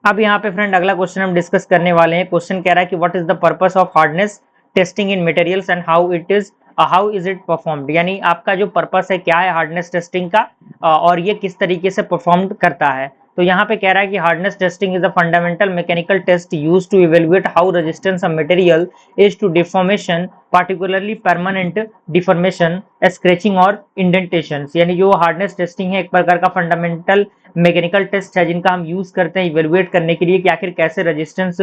अब यहाँ पे फ्रेंड अगला क्वेश्चन हम डिस्कस करने वाले हैं। क्वेश्चन कह रहा है कि what is the purpose of hardness testing in materials and how is it performed, यानी आपका जो पर्पस है क्या है हार्डनेस टेस्टिंग का, और ये किस तरीके से परफॉर्म करता है। तो यहाँ पे कह रहा है कि hardness testing is a fundamental mechanical test use to evaluate how resistance of material is to deformation, particularly permanent deformation, scratching और इंडेंटेशन। यानी जो हार्डनेस टेस्टिंग है एक प्रकार का फंडामेंटल मैकेनिकल टेस्ट है जिनका हम यूज करते हैं इवेलुएट करने के लिए कि आखिर कैसे रेजिस्टेंस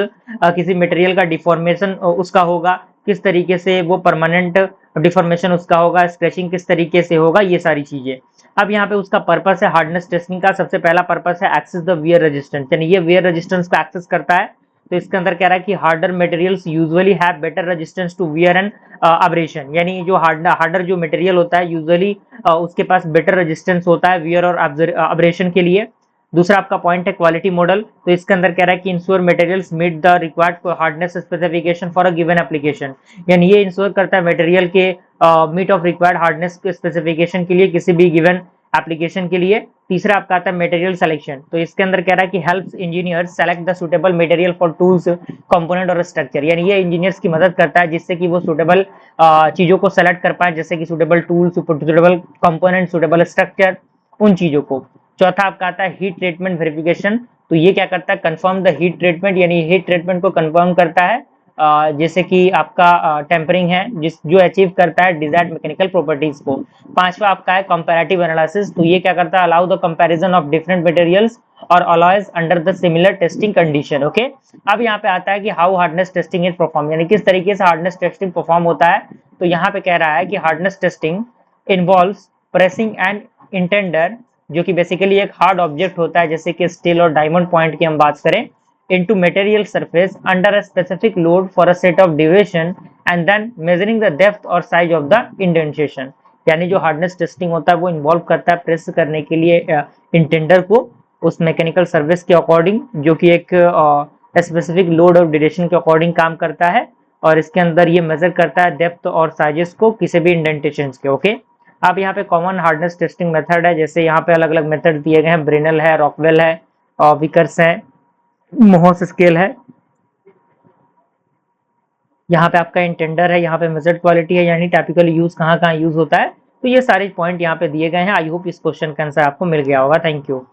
किसी मटेरियल का डिफॉर्मेशन उसका होगा, किस तरीके से वो परमानेंट डिफॉर्मेशन उसका होगा, स्क्रैचिंग किस तरीके से होगा, ये सारी चीजें। अब यहाँ पे उसका पर्पस है हार्डनेस टेस्टिंग का, सबसे पहला पर्पस है एक्सेस द वियर रेजिस्टेंस, यानी ये वियर रेजिस्टेंस को एक्सेस करता है। तो इसके अंदर कह रहा है कि harder materials usually have better resistance to wear and abrasion, यानी जो हार्डर जो मटेरियल होता है यूजुअली उसके पास बेटर रेजिस्टेंस होता है वियर और अब्रेशन के लिए। दूसरा आपका पॉइंट है क्वालिटी मॉडल, तो इसके अंदर कह रहा है कि ensure materials meet the required hardness specification for a given application, यानी ये इंश्योर करता है मटेरियल के मीट ऑफ रिक्वायर्ड हार्डनेस के स्पेसिफिकेशन के लिए किसी भी गिवन एप्लीकेशन के लिए। तीसरा आपका आता है मटेरियल सिलेक्शन, तो इसके अंदर कह रहा है कि helps engineers select the suitable material for tools component और स्ट्रक्चर, यानी ये इंजीनियर्स की मदद करता है जिससे कि वो सुटेबल चीजों को सेलेक्ट कर पाए, जैसे कि suitable tool, suitable component, suitable structure, उन चीजों को। चौथा आपका आता है हीट ट्रीटमेंट वेरिफिकेशन, तो ये क्या करता है कंफर्म द हीट ट्रीटमेंट, यानी हीट ट्रीटमेंट को कंफर्म करता है जैसे कि आपका टेम्परिंग है जिस जो अचीव करता है डिजायर्ड मैकेनिकल प्रॉपर्टीज को। पांचवा आपका है कंपैरेटिव एनालिसिस, तो ये क्या करता है allow the comparison of different materials और alloys under the similar testing condition. Okay, अब यहाँ पे आता है कि how hardness testing is perform, यानी किस तरीके से हार्डनेस टेस्टिंग परफॉर्म होता है। तो यहाँ पे कह रहा है कि hardness testing involves pressing and indenter, जो कि बेसिकली एक हार्ड ऑब्जेक्ट होता है जैसे कि स्टील और डायमंड पॉइंट की हम बात करें, into material surface under a specific load for a set of duration and then measuring the depth or size of the indentation, यानी जो हार्डनेस टेस्टिंग होता है वो इन्वॉल्व करता है प्रेस करने के लिए इंटेंडर को उस मैकेनिकल सर्विस के अकॉर्डिंग जो कि एक स्पेसिफिक लोड और ड्यूरेशन के अकॉर्डिंग काम करता है, और इसके अंदर ये मेजर करता है डेप्थ और साइजेस को किसी भी इंडेंटेशन के। ओके, अब यहाँ पे कॉमन हार्डनेस टेस्टिंग मेथड है, जैसे यहाँ पे अलग अलग मेथड दिए गए हैं, ब्रेनल है, रॉकवेल है, विकर्स है, मोहस स्केल है, यहाँ पे आपका इंटेंडर है, यहाँ पे मेजर्ड क्वालिटी है, यानी टाइपिकल यूज कहाँ कहाँ यूज होता है। तो ये सारे पॉइंट यहाँ पे दिए गए हैं। आई होप इस क्वेश्चन का आंसर आपको मिल गया होगा। Thank you.